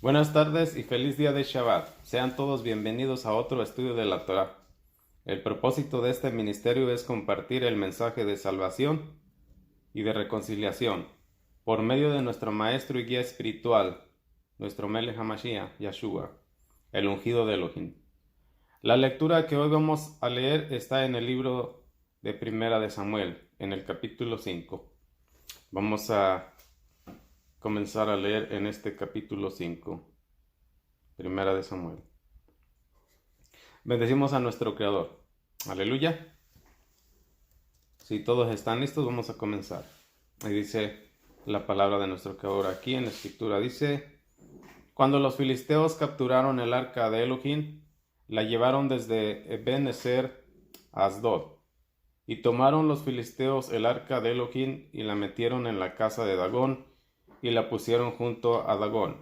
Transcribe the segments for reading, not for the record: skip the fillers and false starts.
Buenas tardes y feliz día de Shabbat. Sean todos bienvenidos a otro estudio de la Torá. El propósito de este ministerio es compartir el mensaje de salvación y de reconciliación por medio de nuestro maestro y guía espiritual, nuestro Melech HaMashiach, Yeshua, el ungido de Elohim. La lectura que hoy vamos a leer está en el libro de Primera de Samuel, en el capítulo 5. Vamos a comenzar a leer en este capítulo 5, Primera de Samuel. Bendecimos a nuestro Creador. Aleluya. Si todos están listos, vamos a comenzar. Ahí dice la palabra de nuestro Creador aquí en la escritura. Dice: Cuando los filisteos capturaron el arca de Elohim, la llevaron desde Eben-Ezer a Asdod. Y tomaron los filisteos el arca de Elohim y la metieron en la casa de Dagón y la pusieron junto a Dagón.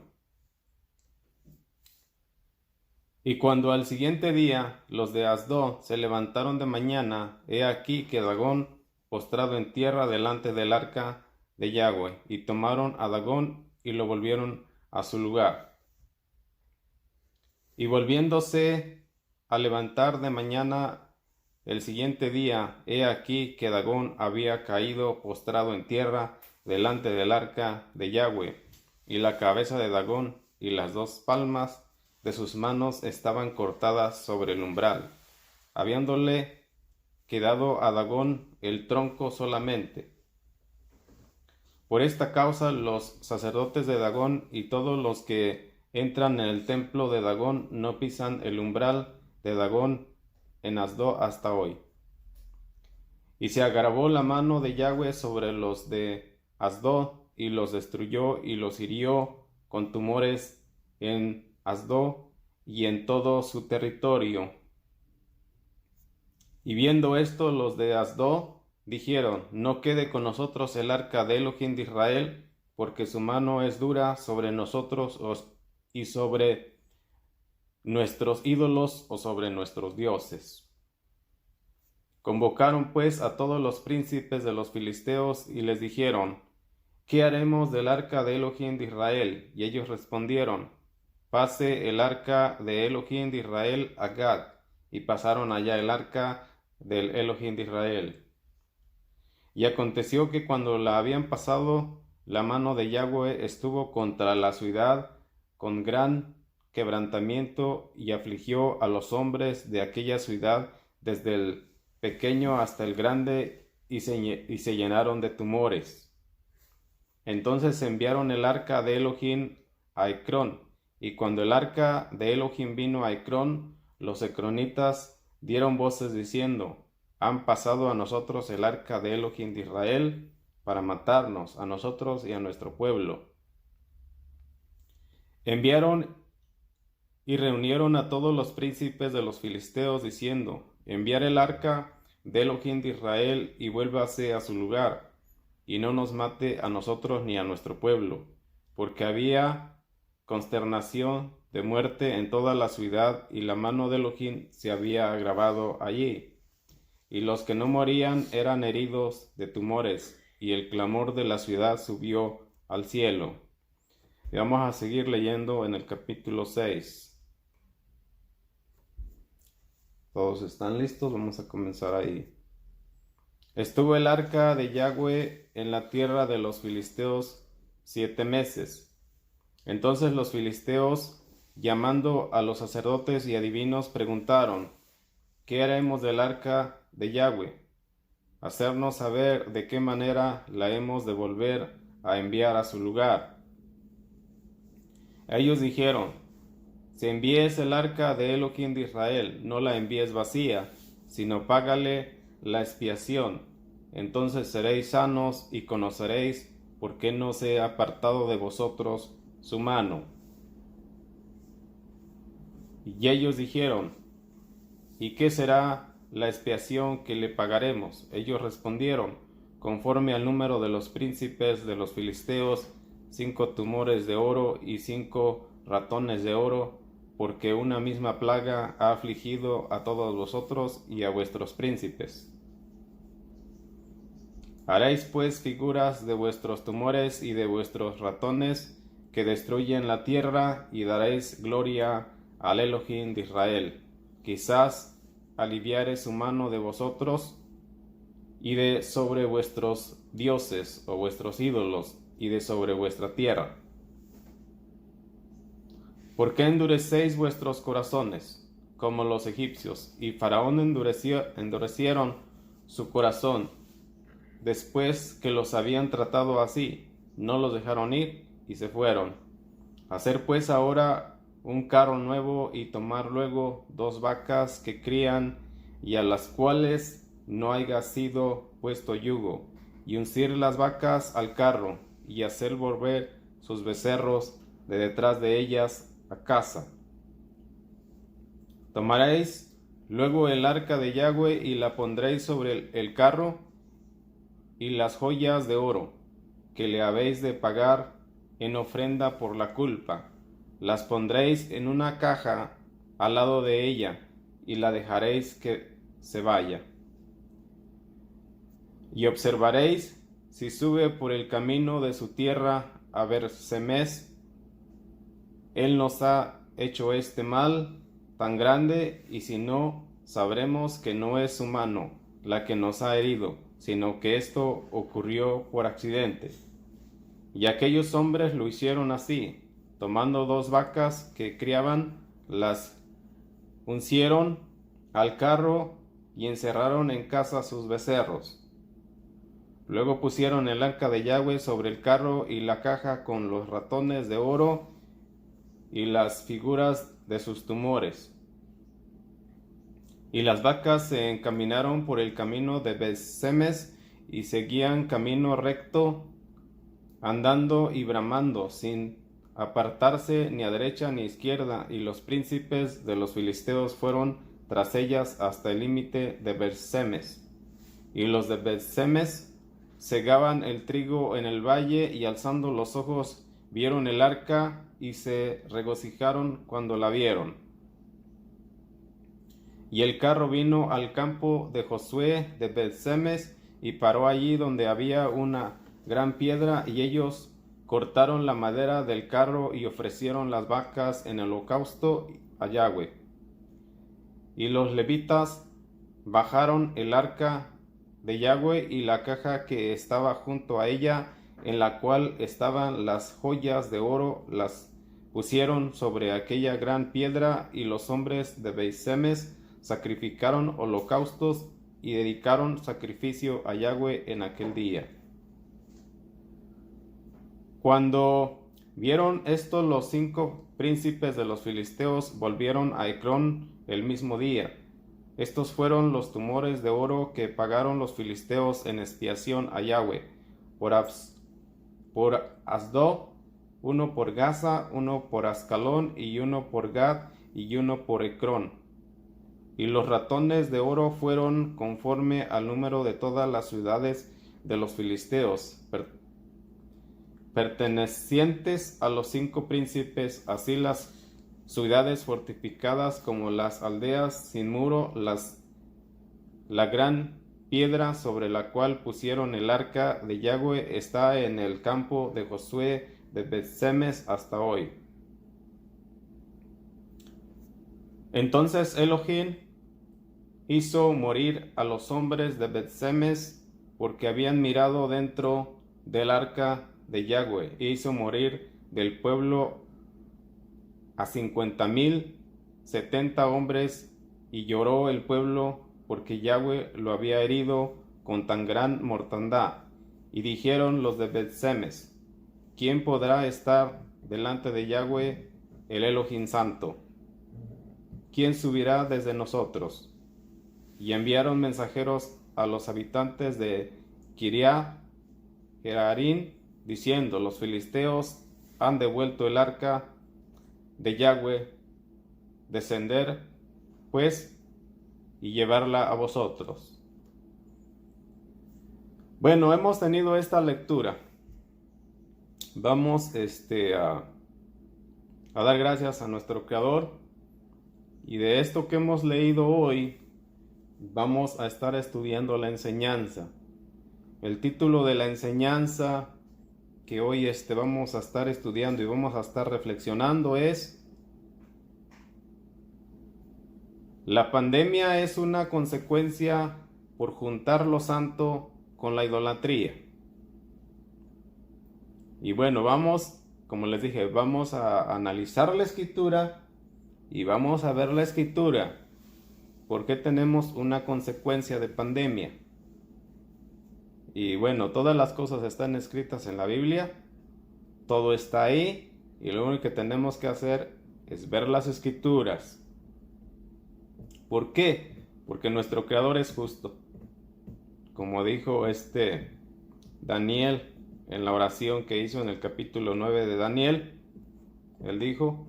Y cuando al siguiente día los de Asdod se levantaron de mañana, he aquí que Dagón postrado en tierra delante del arca de Yahweh, y tomaron a Dagón y lo volvieron a su lugar. Y volviéndose a levantar de mañana el siguiente día, he aquí que Dagón había caído postrado en tierra delante del arca de Yahweh, y la cabeza de Dagón y las dos palmas de sus manos estaban cortadas sobre el umbral, habiéndole quedado a Dagón el tronco solamente. Por esta causa los sacerdotes de Dagón y todos los que entran en el templo de Dagón no pisan el umbral de Dagón en Asdod hasta hoy. Y se agravó la mano de Yahweh sobre los de Asdod y los destruyó y los hirió con tumores en Asdod y en todo su territorio. Y viendo esto, los de Asdod dijeron: No quede con nosotros el arca de Elohim de Israel, porque su mano es dura sobre nosotros y sobre nuestros ídolos o sobre nuestros dioses. Convocaron pues a todos los príncipes de los filisteos y les dijeron: ¿Qué haremos del arca de Elohim de Israel? Y ellos respondieron: Pase el arca de Elohim de Israel a Gad. Y pasaron allá el arca del Elohim de Israel. Y aconteció que cuando la habían pasado, la mano de Yahweh estuvo contra la ciudad con gran quebrantamiento, y afligió a los hombres de aquella ciudad desde el pequeño hasta el grande, y se llenaron de tumores. Entonces enviaron el arca de Elohim a Ecrón, y cuando el arca de Elohim vino a Ecrón, los ecronitas dieron voces diciendo: Han pasado a nosotros el arca de Elohim de Israel para matarnos a nosotros y a nuestro pueblo. Enviaron y reunieron a todos los príncipes de los filisteos diciendo: Enviar el arca de Elohim de Israel y vuélvase a su lugar, y no nos mate a nosotros ni a nuestro pueblo, porque había consternación de muerte en toda la ciudad, y la mano de Elohim se había agravado allí, y los que no morían eran heridos de tumores, y el clamor de la ciudad subió al cielo. Y vamos a seguir leyendo en el capítulo 6. ¿Todos están listos? Vamos a comenzar ahí. Estuvo el arca de Yahweh en la tierra de los filisteos 7 meses. Entonces los filisteos, llamando a los sacerdotes y adivinos, preguntaron: ¿Qué haremos del arca de Yahweh? Hacernos saber de qué manera la hemos de volver a enviar a su lugar. Ellos dijeron: Si envíes el arca de Elohim de Israel, no la envíes vacía, sino págale la expiación. Entonces seréis sanos y conoceréis por qué no se ha apartado de vosotros su mano. Y ellos dijeron: ¿Y qué será la expiación que le pagaremos? Ellos respondieron: Conforme al número de los príncipes de los filisteos, 5 tumores de oro y 5 ratones de oro, porque una misma plaga ha afligido a todos vosotros y a vuestros príncipes. Haréis pues figuras de vuestros tumores y de vuestros ratones, que destruyen la tierra, y daréis gloria al Elohim de Israel. Quizás aliviare su mano de vosotros y de sobre vuestros dioses o vuestros ídolos y de sobre vuestra tierra. ¿Por qué endurecéis vuestros corazones como los egipcios? Y Faraón endurecieron su corazón después que los habían tratado así. No los dejaron ir y se fueron. Hacer pues ahora un carro nuevo y tomar luego 2 vacas que crían y a las cuales no haya sido puesto yugo, y uncir las vacas al carro y hacer volver sus becerros de detrás de ellas a casa. Tomaréis luego el arca de Yahweh y la pondréis sobre el carro, y las joyas de oro que le habéis de pagar en ofrenda por la culpa, las pondréis en una caja al lado de ella, y la dejaréis que se vaya. Y observaréis si sube por el camino de su tierra a Beer-Semes. Él nos ha hecho este mal tan grande, y si no, sabremos que no es su mano la que nos ha herido, sino que esto ocurrió por accidente. Y aquellos hombres lo hicieron así, tomando 2 vacas que criaban, las uncieron al carro y encerraron en casa sus becerros. Luego pusieron el arca de Yahweh sobre el carro y la caja con los ratones de oro y las figuras de sus tumores. Y las vacas se encaminaron por el camino de Beer-Semes y seguían camino recto, andando y bramando, sin apartarse ni a derecha ni a izquierda, y los príncipes de los filisteos fueron tras ellas hasta el límite de Beer-Semes. Y los de Beer-Semes segaban el trigo en el valle, y alzando los ojos vieron el arca y se regocijaron cuando la vieron. Y el carro vino al campo de Josué de Beer-Semes y paró allí donde había una gran piedra, y ellos cortaron la madera del carro y ofrecieron las vacas en holocausto a Yahweh. Y los levitas bajaron el arca de Yahweh y la caja que estaba junto a ella, en la cual estaban las joyas de oro, las pusieron sobre aquella gran piedra, y los hombres de Beer-Semes sacrificaron holocaustos y dedicaron sacrificio a Yahweh en aquel día. Cuando vieron esto, los 5 príncipes de los filisteos volvieron a Ecrón el mismo día. Estos fueron los tumores de oro que pagaron los filisteos en expiación a Yahweh: por Asdod, 1 por Gaza, 1 por Ascalón, y 1 por Gad, y 1 por Ecrón. Y los ratones de oro fueron conforme al número de todas las ciudades de los filisteos, pertenecientes a los 5 príncipes, así las ciudades fortificadas como las aldeas sin muro, la gran piedra sobre la cual pusieron el arca de Yahweh está en el campo de Josué de Beer-Semes hasta hoy. Entonces Elohim hizo morir a los hombres de Beer-Semes porque habían mirado dentro del arca de Yahweh, e hizo morir del pueblo a 50,070 hombres, y lloró el pueblo porque Yahweh lo había herido con tan gran mortandad. Y dijeron los de Beer-Semes: ¿quién podrá estar delante de Yahweh, el Elohim santo? ¿Quién subirá desde nosotros? Y enviaron mensajeros a los habitantes de Kiriath Jearim, diciendo: los filisteos han devuelto el arca de Yahweh, descender pues y llevarla a vosotros. Bueno, hemos tenido esta lectura. Vamos a dar gracias a nuestro Creador, y de esto que hemos leído hoy vamos a estar estudiando la enseñanza. El título de la enseñanza que hoy vamos a estar estudiando y vamos a estar reflexionando es: la pandemia es una consecuencia por juntar lo santo con la idolatría. Y bueno, como les dije, vamos a analizar la escritura y vamos a ver la escritura. ¿Por qué tenemos una consecuencia de pandemia? Y bueno, todas las cosas están escritas en la Biblia, todo está ahí, y lo único que tenemos que hacer es ver las escrituras. ¿Por qué? Porque nuestro Creador es justo. Como dijo Daniel en la oración que hizo en el capítulo 9 de Daniel, él dijo: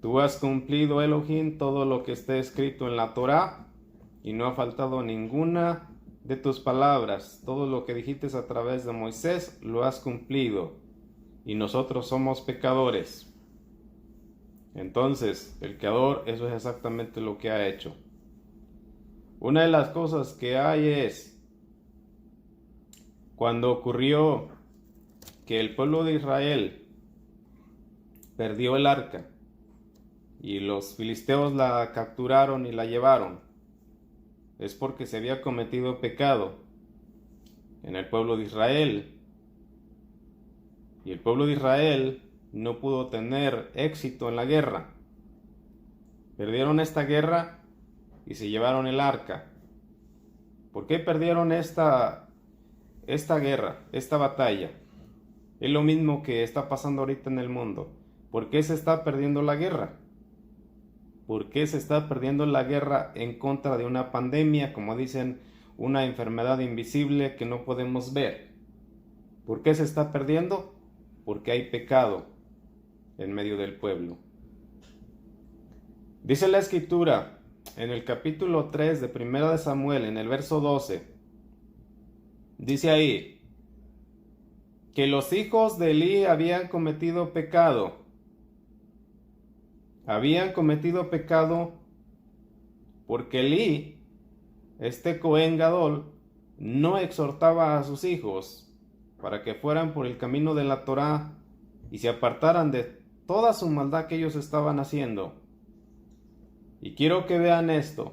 tú has cumplido, Elohim, todo lo que está escrito en la Torá, y no ha faltado ninguna de tus palabras. Todo lo que dijiste a través de Moisés lo has cumplido, y nosotros somos pecadores. Entonces, el Creador, eso es exactamente lo que ha hecho. Una de las cosas que hay es cuando ocurrió que el pueblo de Israel perdió el arca y los filisteos la capturaron y la llevaron, es porque se había cometido pecado en el pueblo de Israel. Y el pueblo de Israel no pudo tener éxito en la guerra. Perdieron esta guerra y se llevaron el arca. ¿Por qué perdieron esta guerra, esta batalla? Es lo mismo que está pasando ahorita en el mundo. ¿Por qué se está perdiendo la guerra? ¿Por qué se está perdiendo la guerra en contra de una pandemia, como dicen, una enfermedad invisible que no podemos ver? ¿Por qué se está perdiendo? Porque hay pecado en medio del pueblo. Dice la escritura en el capítulo 3 de Primera de Samuel, en el verso 12, dice ahí que los hijos de Elí habían cometido pecado. Habían cometido pecado porque Elí, Cohen Gadol, no exhortaba a sus hijos para que fueran por el camino de la Torá y se apartaran de toda su maldad que ellos estaban haciendo. Y quiero que vean esto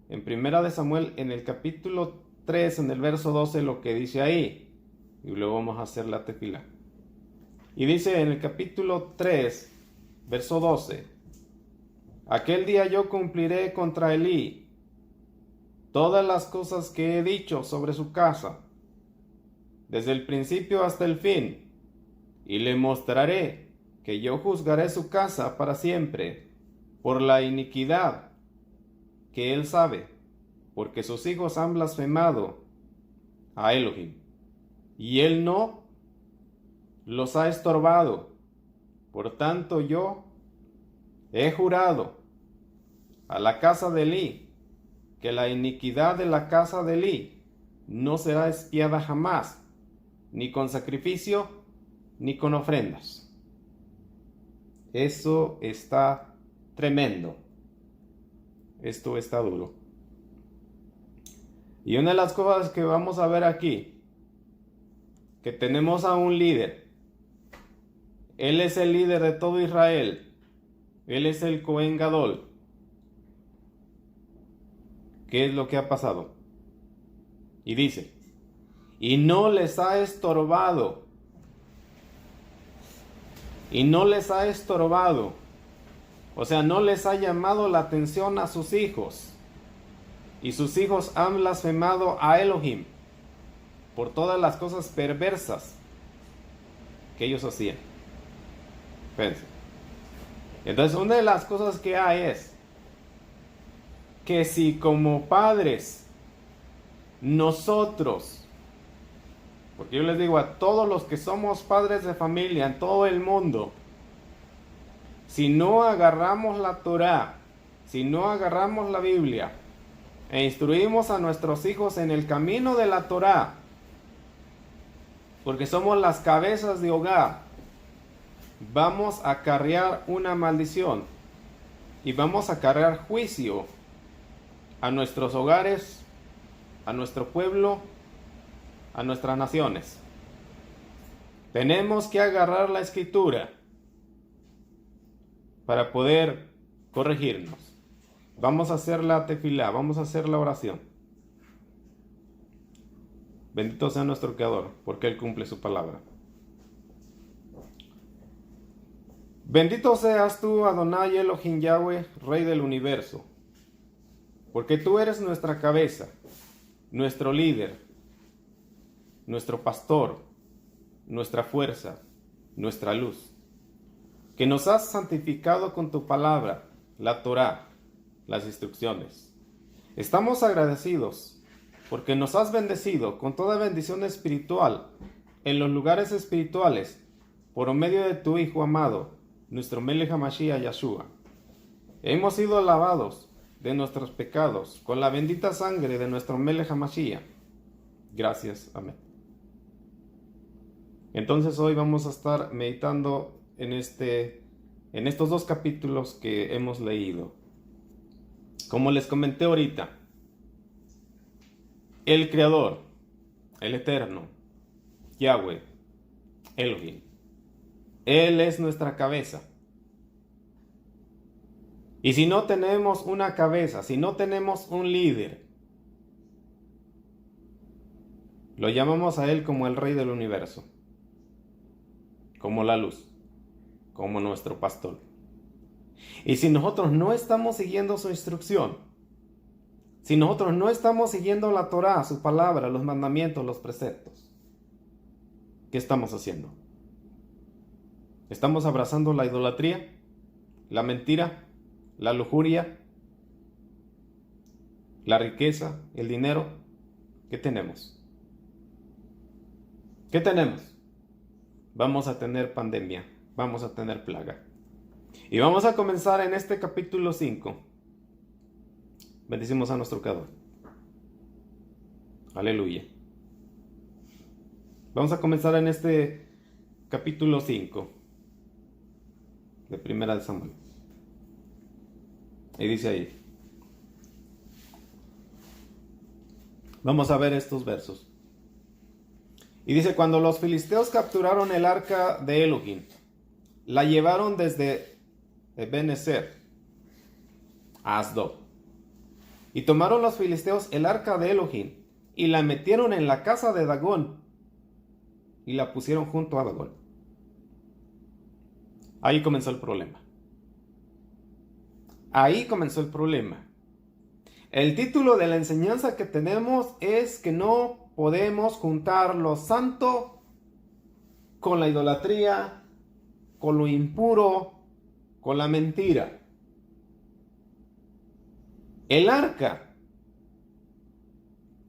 en Primera de Samuel, en el capítulo 3, en el verso 12, lo que dice ahí, y luego vamos a hacer la tefila. Y dice en el capítulo 3, verso 12: aquel día yo cumpliré contra Elí todas las cosas que he dicho sobre su casa, desde el principio hasta el fin, y le mostraré que yo juzgaré su casa para siempre por la iniquidad que él sabe, porque sus hijos han blasfemado a Elohim, y él no los ha estorbado. Por tanto yo he jurado a la casa de Elí que la iniquidad de la casa de Elí no será expiada jamás, ni con sacrificio, ni con ofrendas. Eso está tremendo. Esto está duro. Y una de las cosas que vamos a ver aquí, que tenemos a un líder. Él es el líder de todo Israel. Él es el Cohen Gadol. ¿Qué es lo que ha pasado? Y dice: y no les ha estorbado. Y no les ha estorbado. O sea, no les ha llamado la atención a sus hijos. Y sus hijos han blasfemado a Elohim por todas las cosas perversas que ellos hacían. Fíjense. Entonces, una de las cosas que hay es que si como padres nosotros, porque yo les digo a todos los que somos padres de familia en todo el mundo, si no agarramos la Torá, si no agarramos la Biblia e instruimos a nuestros hijos en el camino de la Torá, porque somos las cabezas de hogar, vamos a acarrear una maldición y vamos a acarrear juicio a nuestros hogares, a nuestro pueblo, a nuestras naciones. Tenemos que agarrar la escritura para poder corregirnos. Vamos a hacer la tefilá, vamos a hacer la oración. Bendito sea nuestro Creador, porque Él cumple su palabra. Bendito seas tú, Adonai Elohim Yahweh, Rey del universo, porque tú eres nuestra cabeza, nuestro líder, nuestro pastor, nuestra fuerza, nuestra luz, que nos has santificado con tu palabra, la Torá, las instrucciones. Estamos agradecidos porque nos has bendecido con toda bendición espiritual en los lugares espirituales por medio de tu Hijo amado, nuestro Melech HaMashiach Yahshua. Hemos sido lavados de nuestros pecados con la bendita sangre de nuestro Melech HaMashiach. Gracias. Amén. Entonces hoy vamos a estar meditando en estos 2 capítulos que hemos leído. Como les comenté ahorita, el Creador, el Eterno, Yahweh, Elohim, Él es nuestra cabeza. Y si no tenemos una cabeza, si no tenemos un líder, lo llamamos a Él como el Rey del universo, como la luz, como nuestro pastor. Y si nosotros no estamos siguiendo su instrucción, si nosotros no estamos siguiendo la Torá, su palabra, los mandamientos, los preceptos, ¿qué estamos haciendo? ¿Estamos abrazando la idolatría, la mentira, la lujuria, la riqueza, el dinero? ¿Qué tenemos? ¿Qué tenemos? Vamos a tener pandemia, vamos a tener plaga. Y vamos a comenzar en este capítulo 5. Bendecimos a nuestro Creador. Aleluya. Vamos a comenzar en este capítulo 5 de Primera de Samuel. Y dice ahí. Vamos a ver estos versos. Y dice: cuando los filisteos capturaron el arca de Elohim, la llevaron desde Ebenezer a Asdod. Y tomaron los filisteos el arca de Elohim y la metieron en la casa de Dagón y la pusieron junto a Dagón. Ahí comenzó el problema. Ahí comenzó el problema. El título de la enseñanza que tenemos es que no podemos juntar lo santo con la idolatría, con lo impuro, con la mentira. El arca,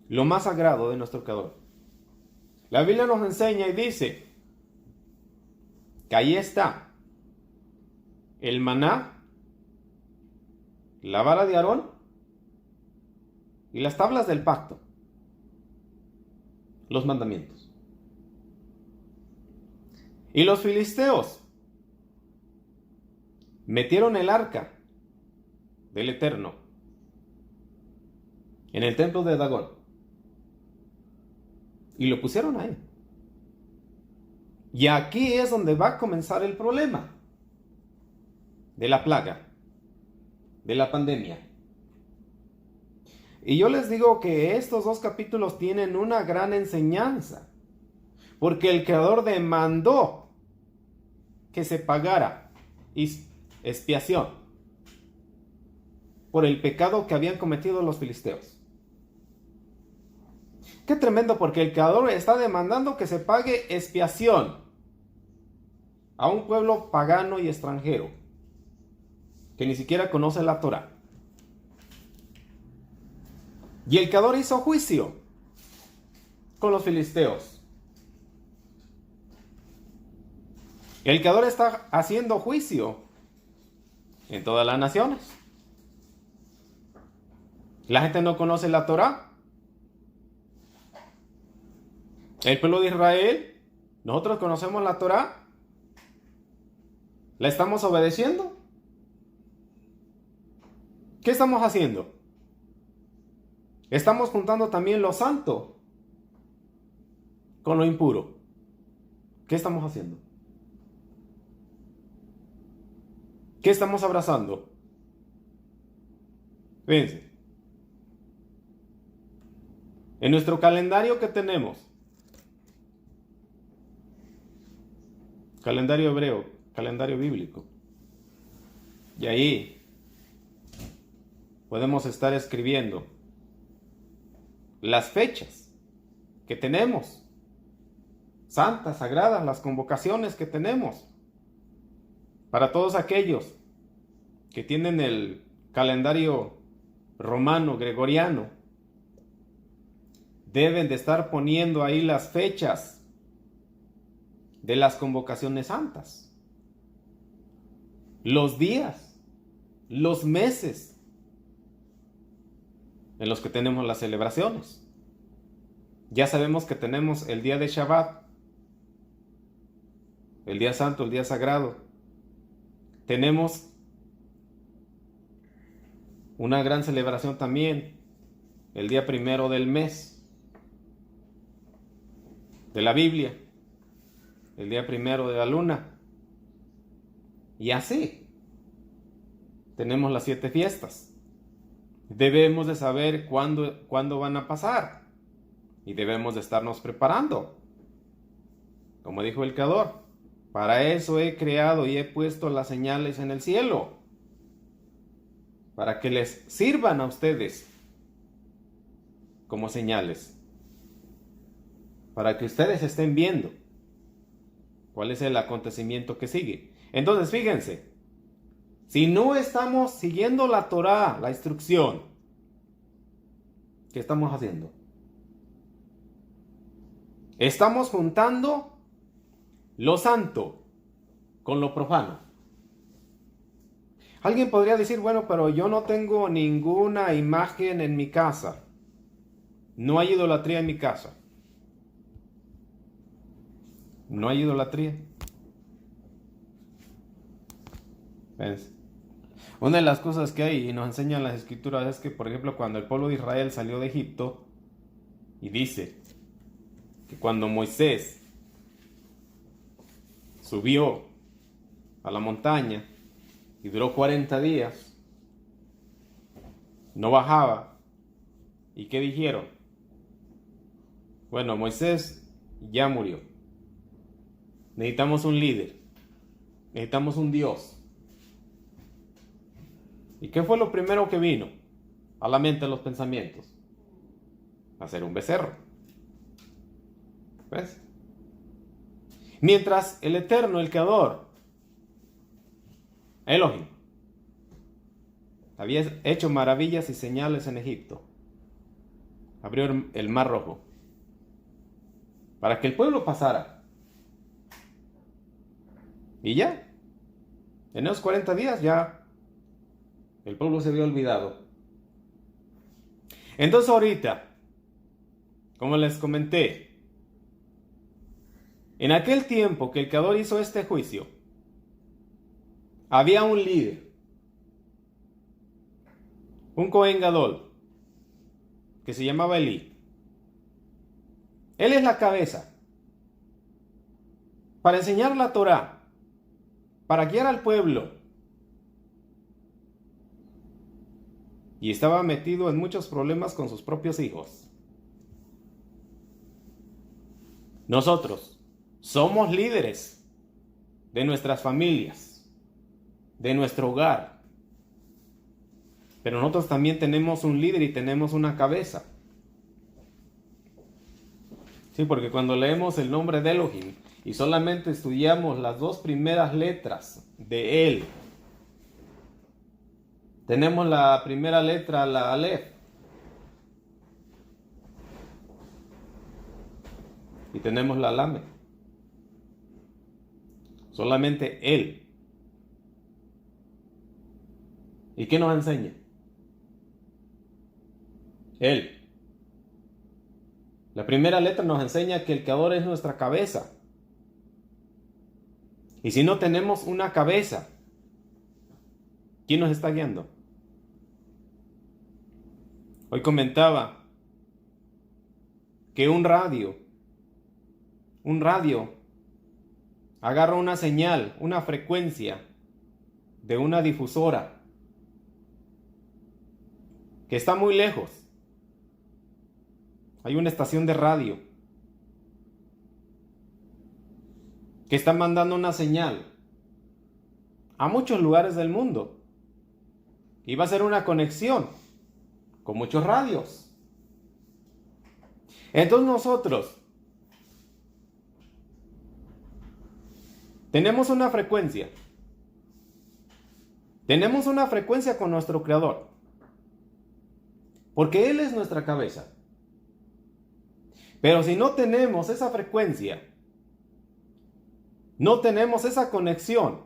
lo más sagrado de nuestro Creador. La Biblia nos enseña y dice que ahí está el maná, la vara de Aarón y las tablas del pacto, los mandamientos. Y los filisteos metieron el arca del Eterno en el templo de Dagón y lo pusieron ahí. Y aquí es donde va a comenzar el problema de la plaga, de la pandemia. Y yo les digo que estos 2 capítulos tienen una gran enseñanza, porque el Creador demandó que se pagara expiación por el pecado que habían cometido los filisteos. Qué tremendo, porque el Creador está demandando que se pague expiación a un pueblo pagano y extranjero que ni siquiera conoce la Torá. Y el Creador hizo juicio con los filisteos. El Creador está haciendo juicio en todas las naciones. La gente no conoce la Torá. El pueblo de Israel, nosotros conocemos la Torá. ¿La estamos obedeciendo? ¿Qué estamos haciendo? Estamos juntando también lo santo con lo impuro. ¿Qué estamos haciendo? ¿Qué estamos abrazando? Fíjense, en nuestro calendario que tenemos, calendario hebreo, calendario bíblico, y ahí podemos estar escribiendo las fechas que tenemos, santas, sagradas, las convocaciones que tenemos, para todos aquellos que tienen el calendario romano, gregoriano, deben de estar poniendo ahí las fechas de las convocaciones santas, los días, los meses en los que tenemos las celebraciones. Ya sabemos que tenemos el día de Shabbat, el día santo, el día sagrado. Tenemos una gran celebración también, el día primero del mes de la Biblia, el día primero de la luna. Y así tenemos las 7 fiestas. Debemos de saber cuándo van a pasar y debemos de estarnos preparando. Como dijo el Creador, para eso he creado y he puesto las señales en el cielo, para que les sirvan a ustedes como señales, para que ustedes estén viendo cuál es el acontecimiento que sigue. Entonces, fíjense, si no estamos siguiendo la Torá, la instrucción, ¿qué estamos haciendo? Estamos juntando lo santo con lo profano. Alguien podría decir, bueno, pero yo no tengo ninguna imagen en mi casa. No hay idolatría en mi casa. No hay idolatría. ¿Ves? Una de las cosas que hay y nos enseñan las escrituras es que, por ejemplo, cuando el pueblo de Israel salió de Egipto, y dice que cuando Moisés subió a la montaña y duró 40 días, no bajaba. ¿Y qué dijeron? Bueno, Moisés ya murió. Necesitamos un líder. Necesitamos un Dios. ¿Y qué fue lo primero que vino a la mente, a los pensamientos? Hacer un becerro. ¿Ves? Mientras el Eterno, el Creador, Elohim, había hecho maravillas y señales en Egipto, abrió el Mar Rojo para que el pueblo pasara. Y ya, en esos 40 días ya el pueblo se había olvidado. Entonces ahorita, como les comenté, en aquel tiempo que el Creador hizo este juicio, había un líder, un Cohen Gadol, que se llamaba Elí. Él es la cabeza para enseñar la Torá, para guiar al pueblo. Y estaba metido en muchos problemas con sus propios hijos. Nosotros somos líderes de nuestras familias, de nuestro hogar. Pero nosotros también tenemos un líder y tenemos una cabeza. Sí, porque cuando leemos el nombre de Elohim y solamente estudiamos las 2 primeras letras de él, tenemos la primera letra, la Aleph, y tenemos la Lamed. Solamente él. ¿Y qué nos enseña? Él. La primera letra nos enseña que el Creador es nuestra cabeza. Y si no tenemos una cabeza, ¿quién nos está guiando? Hoy comentaba que un radio agarra una señal, una frecuencia de una difusora que está muy lejos. Hay una estación de radio que está mandando una señal a muchos lugares del mundo y va a ser una conexión con muchos radios. Entonces nosotros tenemos una frecuencia. Tenemos una frecuencia con nuestro Creador, porque Él es nuestra cabeza. Pero si no tenemos esa frecuencia, no tenemos esa conexión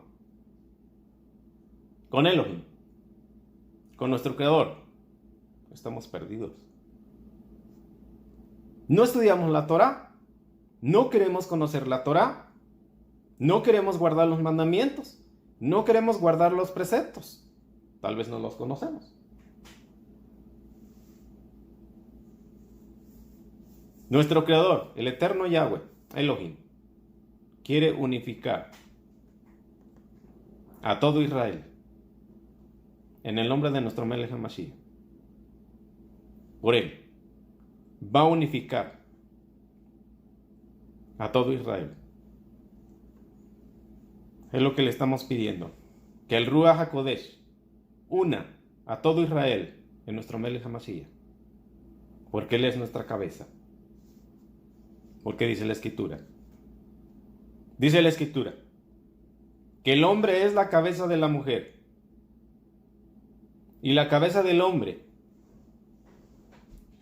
con Elohim, con nuestro Creador, estamos perdidos. No estudiamos la Torah, no queremos conocer la Torah, no queremos guardar los mandamientos, no queremos guardar los preceptos, tal vez no los conocemos. Nuestro Creador, el eterno Yahweh, Elohim, quiere unificar a todo Israel en el nombre de nuestro Melech HaMashiach. Por él va a unificar a todo Israel. Es lo que le estamos pidiendo, que el Ruach HaKodesh una a todo Israel en nuestro Melech HaMashiach, porque él es nuestra cabeza. Porque dice la Escritura. Dice la Escritura que el hombre es la cabeza de la mujer y la cabeza del hombre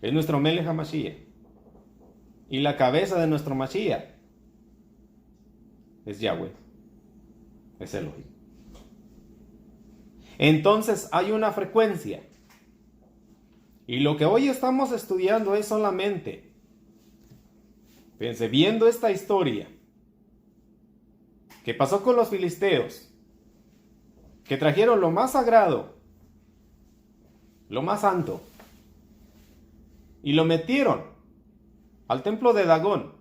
es nuestro Melech HaMashiach y la cabeza de nuestro Mashiach es Yahweh, es Elohim. Entonces hay una frecuencia y lo que hoy estamos estudiando es solamente, fíjense, viendo esta historia que pasó con los filisteos, que trajeron lo más sagrado, lo más santo, y lo metieron al templo de Dagón.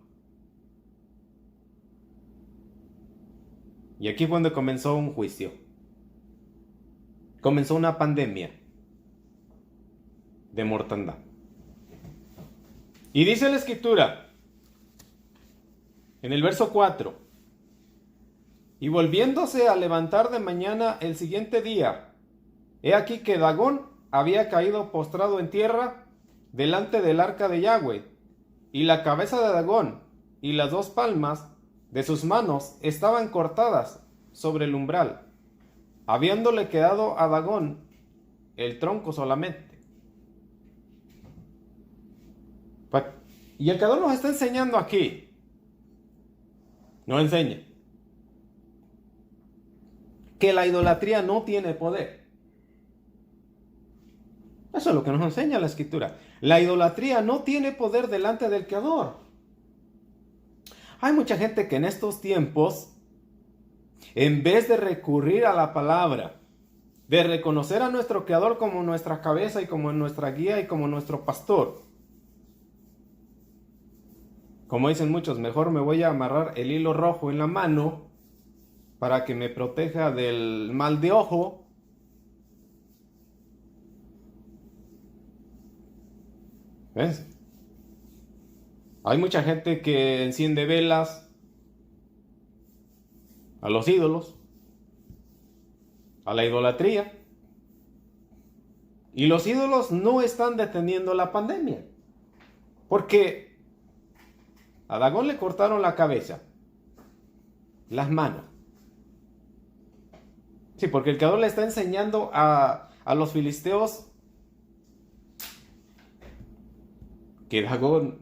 Y aquí fue donde comenzó un juicio. Comenzó una pandemia de mortandad. Y dice la Escritura, en el verso 4, y volviéndose a levantar de mañana el siguiente día, he aquí que Dagón había caído postrado en tierra delante del arca de Yahweh, y la cabeza de Dagón y las dos palmas de sus manos estaban cortadas sobre el umbral, habiéndole quedado a Dagón el tronco solamente. Y el Creador nos está enseñando aquí, nos enseña que la idolatría no tiene poder. Eso es lo que nos enseña la Escritura. La idolatría no tiene poder delante del Creador. Hay mucha gente que en estos tiempos, en vez de recurrir a la palabra, de reconocer a nuestro Creador como nuestra cabeza y como nuestra guía y como nuestro pastor, como dicen muchos, mejor me voy a amarrar el hilo rojo en la mano para que me proteja del mal de ojo. ¿Ves? Hay mucha gente que enciende velas a los ídolos, a la idolatría. Y los ídolos no están deteniendo la pandemia. Porque a Dagón le cortaron la cabeza, las manos. Sí, porque el Creador le está enseñando a los filisteos que Dagón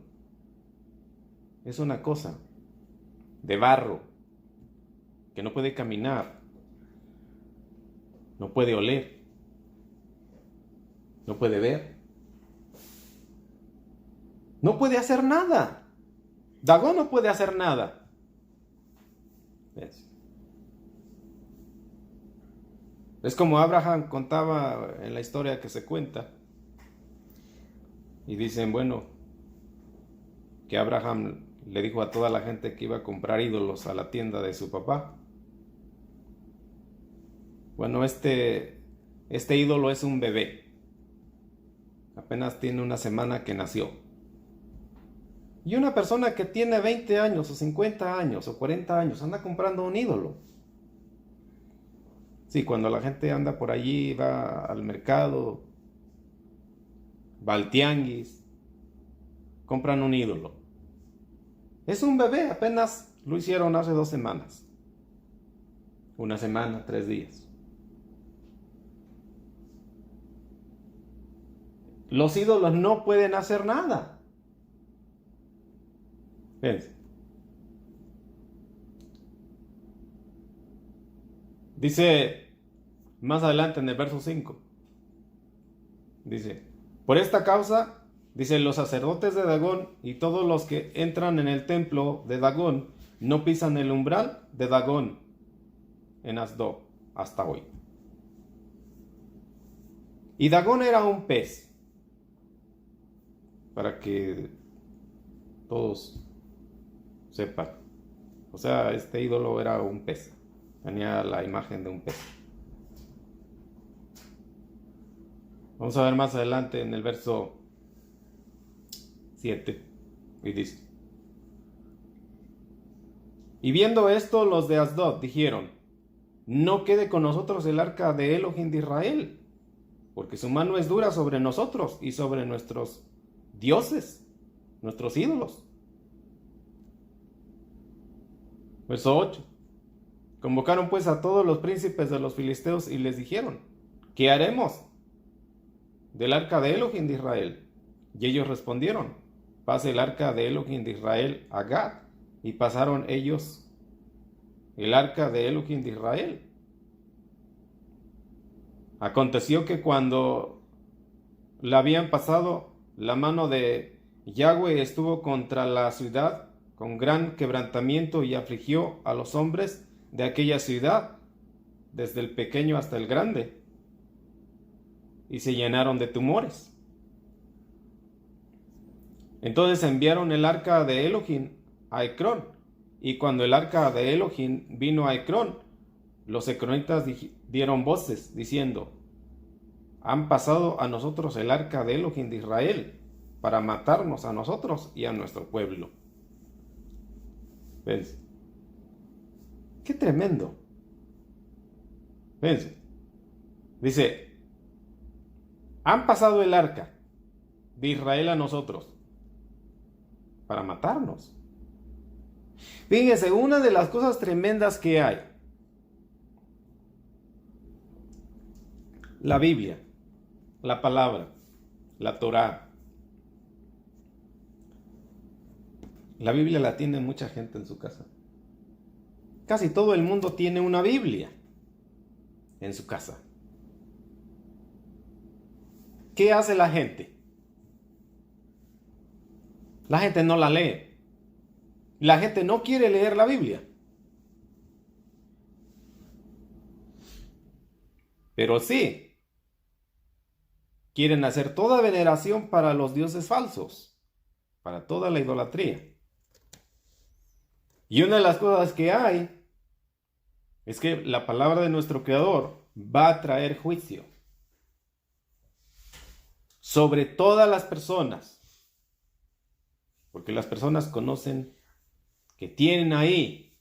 es una cosa de barro, que no puede caminar, no puede oler, no puede ver, no puede hacer nada. Dagón no puede hacer nada. ¿Ves? Es como Abraham contaba en la historia que se cuenta. Y dicen, bueno, que Abraham le dijo a toda la gente que iba a comprar ídolos a la tienda de su papá. Bueno, este ídolo es un bebé. Apenas tiene una semana que nació. Y una persona que tiene 20 años o 50 años o 40 años anda comprando un ídolo. Sí, cuando la gente anda por allí, va al mercado, va al tianguis, compran un ídolo. Es un bebé, apenas lo hicieron hace 2 semanas. 1 semana, 3 días. Los ídolos no pueden hacer nada. Fíjense. Dice más adelante en el verso 5. Dice, por esta causa, dice, los sacerdotes de Dagón y todos los que entran en el templo de Dagón no pisan el umbral de Dagón en Asdod hasta hoy. Y Dagón era un pez, para que todos sepan. O sea, este ídolo era un pez, tenía la imagen de un pez. Vamos a ver más adelante en el verso 7, y dice, y viendo esto, los de Asdod dijeron, no quede con nosotros el arca de Elohim de Israel, porque su mano es dura sobre nosotros y sobre nuestros dioses, nuestros ídolos. Verso 8. Convocaron pues a todos los príncipes de los filisteos y les dijeron, ¿qué haremos del arca de Elohim de Israel? Y ellos respondieron, pase el arca de Elohim de Israel a Gad. Y pasaron ellos el arca de Elohim de Israel. Aconteció que cuando la habían pasado, la mano de Yahweh estuvo contra la ciudad con gran quebrantamiento y afligió a los hombres de aquella ciudad, desde el pequeño hasta el grande, y se llenaron de tumores. Entonces enviaron el arca de Elohim a Ecrón, y cuando el arca de Elohim vino a Ecrón, los ecronitas dieron voces, diciendo, han pasado a nosotros el arca de Elohim de Israel, para matarnos a nosotros y a nuestro pueblo. ¿Ves? ¡Qué tremendo! ¿Ves? Dice, han pasado el arca de Israel a nosotros para matarnos. Fíjense, una de las cosas tremendas que hay, la Biblia, la palabra, la Torá. La Biblia la tiene mucha gente en su casa. Casi todo el mundo tiene una Biblia en su casa. ¿Qué hace la gente? La gente no la lee. La gente no quiere leer la Biblia. Pero sí, quieren hacer toda veneración para los dioses falsos, para toda la idolatría. Y una de las cosas que hay es que la palabra de nuestro Creador va a traer juicio sobre todas las personas, porque las personas conocen que tienen ahí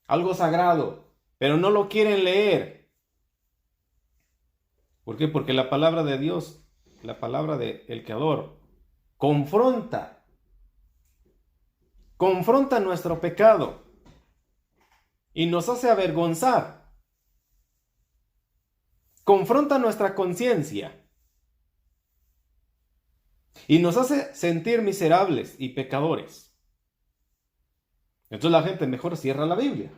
algo sagrado, pero no lo quieren leer. ¿Por qué? Porque la palabra de Dios, la palabra del Creador, confronta nuestro pecado y nos hace avergonzar. Confronta nuestra conciencia y nos hace sentir miserables y pecadores. Entonces la gente mejor cierra la Biblia.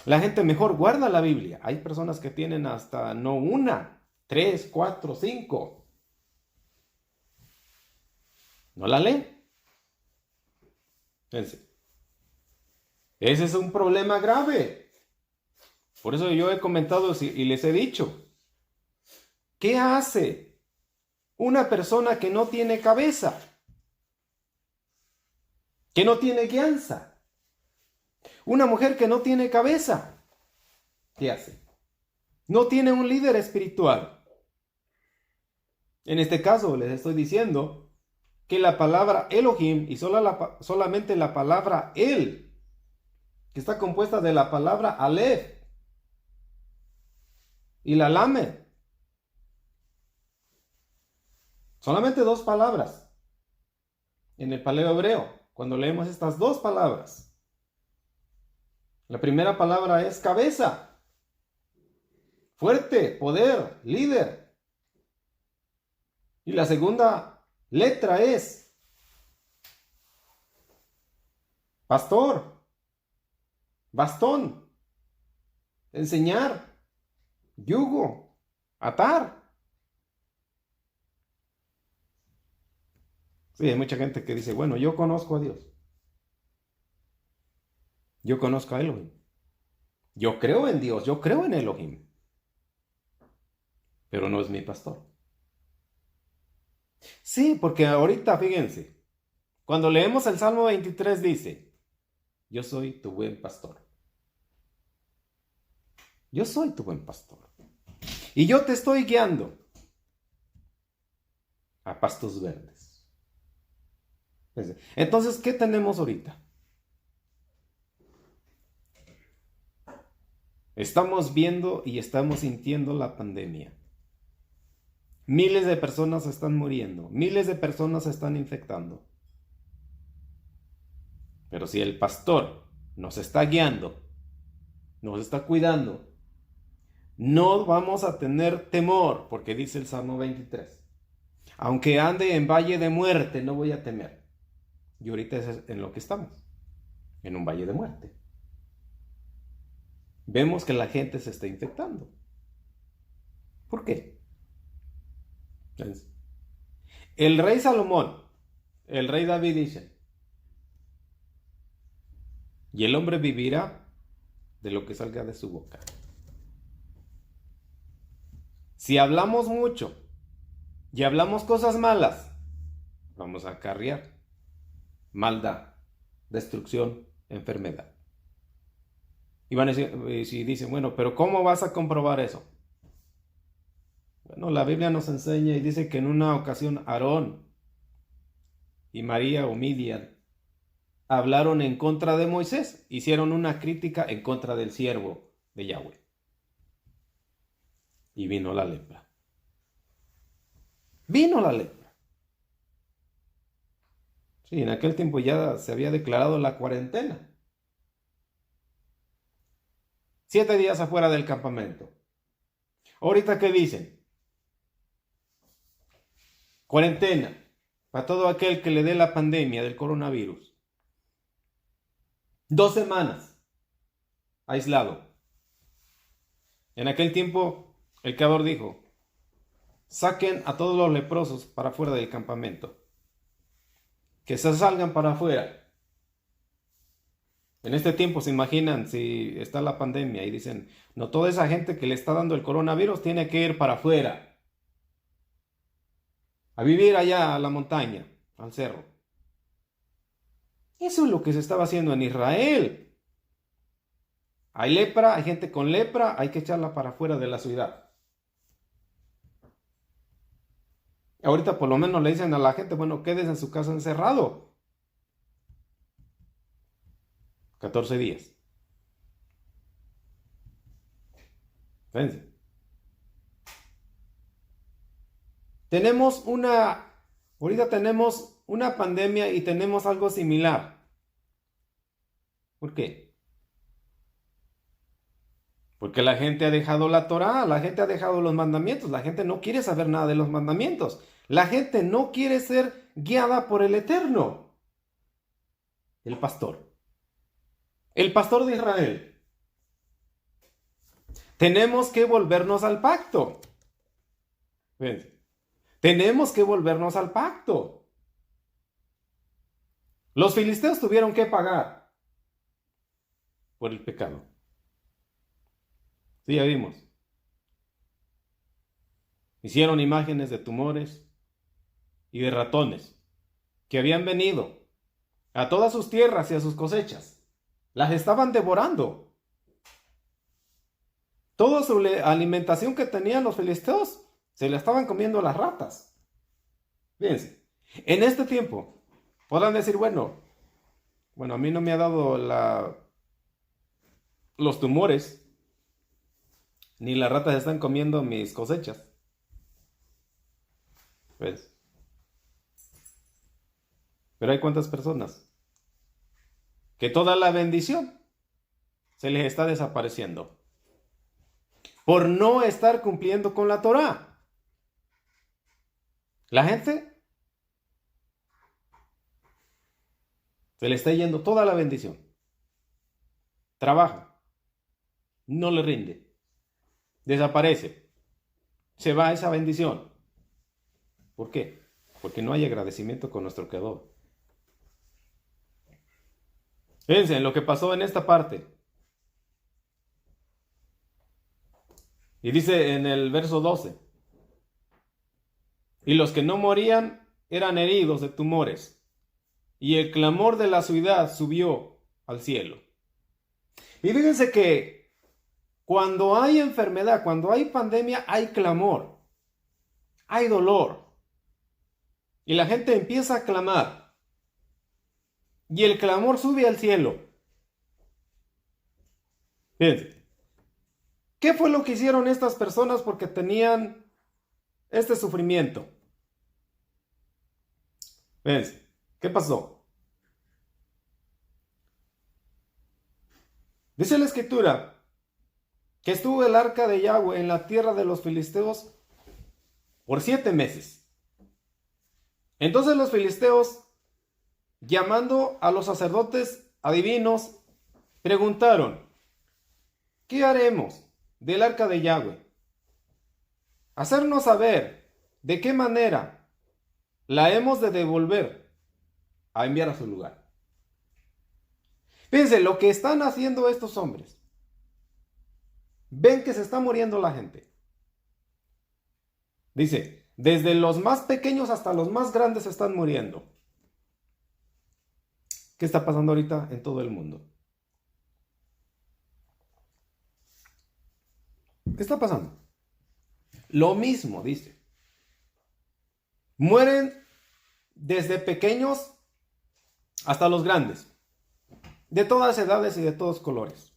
La gente mejor guarda la Biblia. Hay personas que tienen hasta no una, 3, 4, 5. No la leen. Ese es un problema grave. Por eso yo he comentado y les he dicho, ¿qué hace una persona que no tiene cabeza? que no tiene guianza. Una mujer que no tiene cabeza. ¿Qué hace? No tiene un líder espiritual. En este caso les estoy diciendo que la palabra Elohim y solamente la palabra El, que está compuesta de la palabra Aleph y la Lamed. Solamente dos palabras en el paleo hebreo. Cuando leemos estas dos palabras, la primera palabra es cabeza, fuerte, poder, líder. Y la segunda letra es pastor, bastón, enseñar, yugo, atar. Sí, hay mucha gente que dice, bueno, yo conozco a Dios. Yo conozco a Elohim. Yo creo en Dios, yo creo en Elohim. Pero no es mi pastor. Sí, porque ahorita, fíjense, cuando leemos el Salmo 23 dice, yo soy tu buen pastor. Yo soy tu buen pastor. Y yo te estoy guiando a pastos verdes. Entonces, ¿qué tenemos ahorita? Estamos viendo y estamos sintiendo la pandemia. Miles de personas están muriendo, miles de personas se están infectando. Pero si el pastor nos está guiando, nos está cuidando, no vamos a tener temor, porque dice el Salmo 23. Aunque ande en valle de muerte, no voy a temer. Y ahorita es en lo que estamos, en un valle de muerte. Vemos que la gente se está infectando. ¿Por qué? Entonces, el rey Salomón, el rey David dice, y el hombre vivirá de lo que salga de su boca. Si hablamos mucho y hablamos cosas malas, vamos a acarrear maldad, destrucción, enfermedad. Y van a decir, si dicen, bueno, pero ¿cómo vas a comprobar eso? Bueno, la Biblia nos enseña y dice que en una ocasión Aarón y María o Miriam hablaron en contra de Moisés, hicieron una crítica en contra del siervo de Yahweh. Y vino la lepra. Vino la lepra. Sí, en aquel tiempo ya se había declarado la cuarentena. 7 días afuera del campamento. Ahorita, ¿qué dicen? Cuarentena para todo aquel que le dé la pandemia del coronavirus. 2 semanas aislado. En aquel tiempo el Creador dijo, saquen a todos los leprosos para fuera del campamento. Que se salgan para afuera. En este tiempo se imaginan si está la pandemia y dicen, no, toda esa gente que le está dando el coronavirus tiene que ir para afuera. A vivir allá a la montaña, al cerro. Eso es lo que se estaba haciendo en Israel. Hay lepra, hay gente con lepra, hay que echarla para afuera de la ciudad. Ahorita por lo menos le dicen a la gente, bueno, quédese en su casa encerrado. 14 días. Fíjense. Ahorita tenemos una pandemia y tenemos algo similar. ¿Por qué? Porque la gente ha dejado la Torá, la gente ha dejado los mandamientos, la gente no quiere saber nada de los mandamientos. La gente no quiere ser guiada por el Eterno, el pastor de Israel. Tenemos que volvernos al pacto. Fíjense. Tenemos que volvernos al pacto. Los filisteos tuvieron que pagar por el pecado. Sí, ya vimos. Hicieron imágenes de tumores y de ratones que habían venido a todas sus tierras y a sus cosechas. Las estaban devorando. Toda su alimentación que tenían los filisteos se la estaban comiendo las ratas. Fíjense, en este tiempo podrán decir, bueno, a mí no me ha dado los tumores, ni las ratas están comiendo mis cosechas. ¿Ves? Pero hay cuántas personas que toda la bendición se les está desapareciendo por no estar cumpliendo con la Torá. La gente se le está yendo toda la bendición. Trabaja, no le rinde, desaparece, se va esa bendición. ¿Por qué? Porque no hay agradecimiento con nuestro Creador. Fíjense en lo que pasó en esta parte. Y dice en el verso 12, y los que no morían eran heridos de tumores, y el clamor de la ciudad subió al cielo. Y fíjense que cuando hay enfermedad, cuando hay pandemia, hay clamor, hay dolor. Y la gente empieza a clamar. Y el clamor sube al cielo. Fíjense. ¿Qué fue lo que hicieron estas personas porque tenían este sufrimiento? Fíjense. ¿Qué pasó? Dice la Escritura que estuvo el arca de Yahweh en la tierra de los filisteos por 7 meses. Entonces los filisteos, llamando a los sacerdotes adivinos, preguntaron, ¿qué haremos del arca de Yahweh? Hacernos saber de qué manera la hemos de devolver a enviar a su lugar. Fíjense lo que están haciendo estos hombres. Ven que se está muriendo la gente. Dice, desde los más pequeños hasta los más grandes se están muriendo. ¿Qué está pasando ahorita en todo el mundo? ¿Qué está pasando? Lo mismo, dice. Mueren desde pequeños hasta los grandes. De todas edades y de todos colores.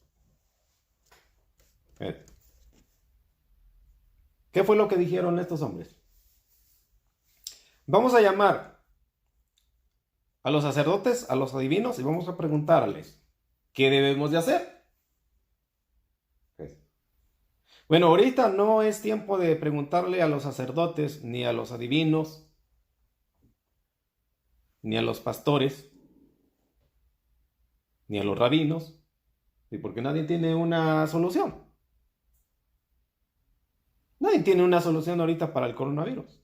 ¿Qué fue lo que dijeron estos hombres? Vamos a llamar a los sacerdotes, a los adivinos, y vamos a preguntarles, ¿qué debemos de hacer? Bueno, ahorita no es tiempo de preguntarle a los sacerdotes, ni a los adivinos, ni a los pastores, ni a los rabinos, y porque nadie tiene una solución. Nadie tiene una solución ahorita para el coronavirus.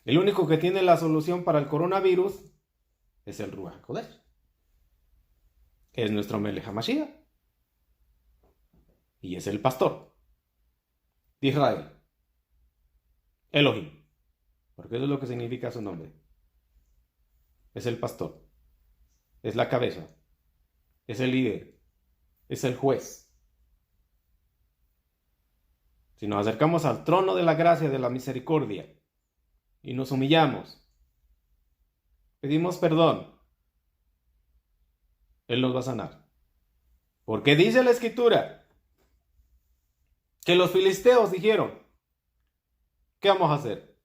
El único que tiene la solución para el coronavirus es el Ruach HaKodesh. Es nuestro Melech HaMashiach. Y es el pastor de Israel. Elohim. Porque eso es lo que significa su nombre. Es el pastor. Es la cabeza. Es el líder. Es el juez. Si nos acercamos al trono de la gracia, de la misericordia, y nos humillamos, pedimos perdón, Él nos va a sanar. Porque dice la Escritura que los filisteos dijeron, ¿qué vamos a hacer?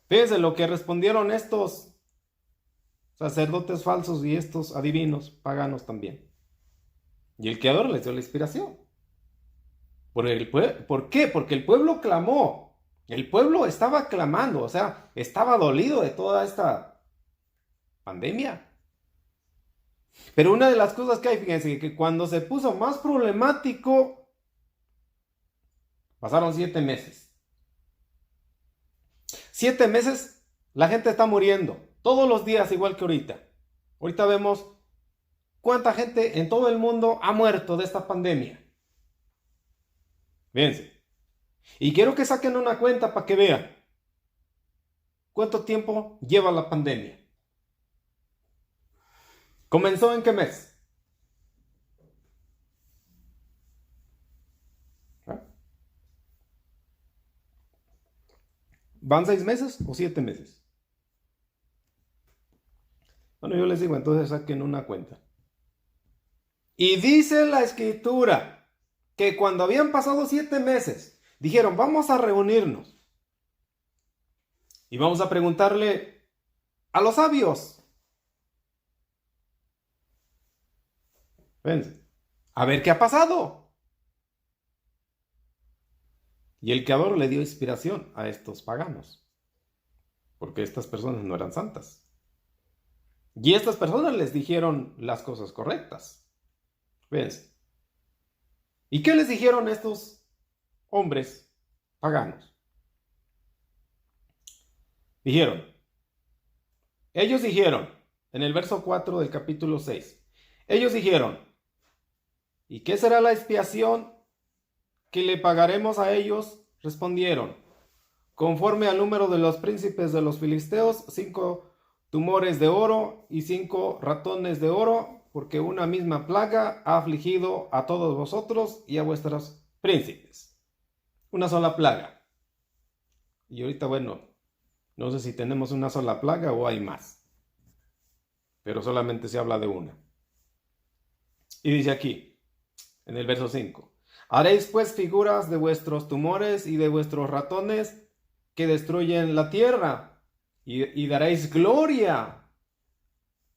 Fíjense lo que respondieron estos sacerdotes falsos y estos adivinos paganos también. Y el Creador les dio la inspiración. ¿Por qué? Porque el pueblo clamó. El pueblo estaba clamando, o sea, estaba dolido de toda esta pandemia. Pero una de las cosas que hay, fíjense, que cuando se puso más problemático, pasaron 7 meses. 7 meses, la gente está muriendo, todos los días igual que ahorita. Ahorita vemos cuánta gente en todo el mundo ha muerto de esta pandemia. Fíjense. Y quiero que saquen una cuenta para que vean cuánto tiempo lleva la pandemia. ¿Comenzó en qué mes? ¿Ah? ¿Van 6 meses o 7 meses? Bueno, yo les digo, entonces saquen una cuenta. Y dice la escritura que cuando habían pasado 7 meses, dijeron, vamos a reunirnos y vamos a preguntarle a los sabios. Fíjense, a ver qué ha pasado. Y el Creador le dio inspiración a estos paganos, porque estas personas no eran santas. Y estas personas les dijeron las cosas correctas. Fíjense. ¿Y qué les dijeron estos hombres paganos? Ellos dijeron, en el verso 4 del capítulo 6, ellos dijeron, ¿y qué será la expiación que le pagaremos a ellos? Respondieron, conforme al número de los príncipes de los filisteos, 5 tumores de oro y 5 ratones de oro, porque una misma plaga ha afligido a todos vosotros y a vuestros príncipes. Una sola plaga. Y ahorita, bueno, no sé si tenemos una sola plaga o hay más, pero solamente se habla de una. Y dice aquí, en el verso 5, haréis pues figuras de vuestros tumores y de vuestros ratones que destruyen la tierra, y daréis gloria.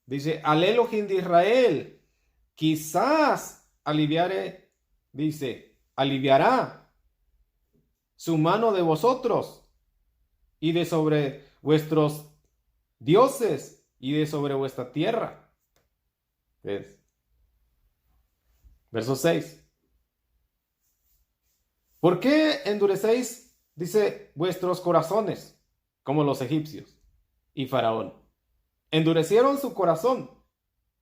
Dice, al Elohim de Israel, quizás aliviará su mano de vosotros y de sobre vuestros dioses y de sobre vuestra tierra. ¿Ves? Verso 6. ¿Por qué endurecéis, dice, vuestros corazones como los egipcios y Faraón? Endurecieron su corazón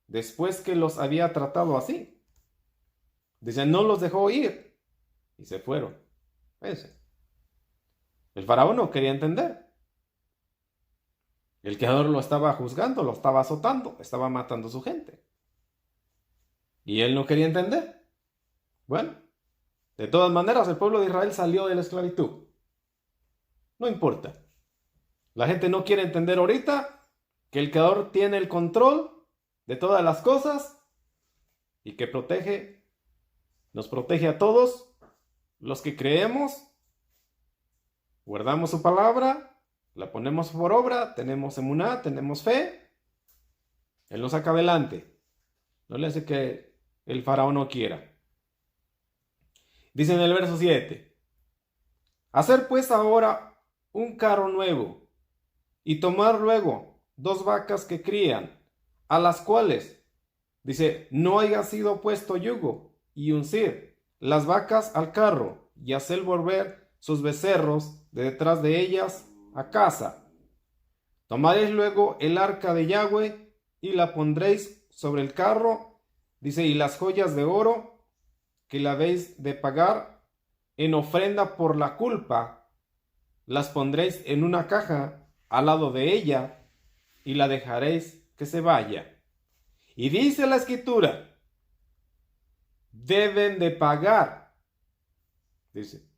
después que los había tratado así. Dice, no los dejó ir y se fueron. Fíjense. El Faraón no quería entender. El Creador lo estaba juzgando, lo estaba azotando, estaba matando a su gente. Y él no quería entender. Bueno, de todas maneras, el pueblo de Israel salió de la esclavitud. No importa. La gente no quiere entender ahorita que el Creador tiene el control de todas las cosas y que nos protege a todos los que creemos, guardamos su palabra, la ponemos por obra, tenemos emuná, tenemos fe. Él nos saca adelante. No le hace que el faraón no quiera. Dice en el verso 7, hacer pues ahora un carro nuevo y tomar luego 2 vacas que crían, a las cuales, dice, no haya sido puesto yugo, y uncir las vacas al carro y hacer volver sus becerros de detrás de ellas a casa. Tomaréis luego el arca de Yahweh y la pondréis sobre el carro, dice, y las joyas de oro que la habéis de pagar en ofrenda por la culpa, las pondréis en una caja al lado de ella y la dejaréis que se vaya. Y dice la escritura, deben de pagar, dice,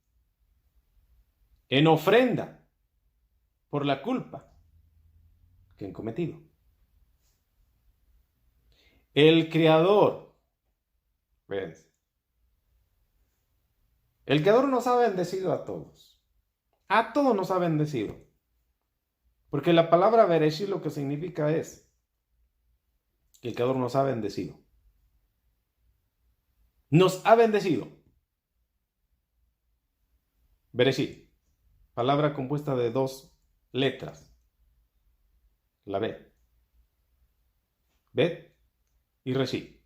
en ofrenda por la culpa que han cometido. El Creador, ¿ves? El Creador nos ha bendecido a todos. A todos nos ha bendecido. Porque la palabra Bereshit lo que significa es que el Creador nos ha bendecido. Nos ha bendecido. Bereshit, palabra compuesta de 2 letras. La Bet. Bet y Reshit.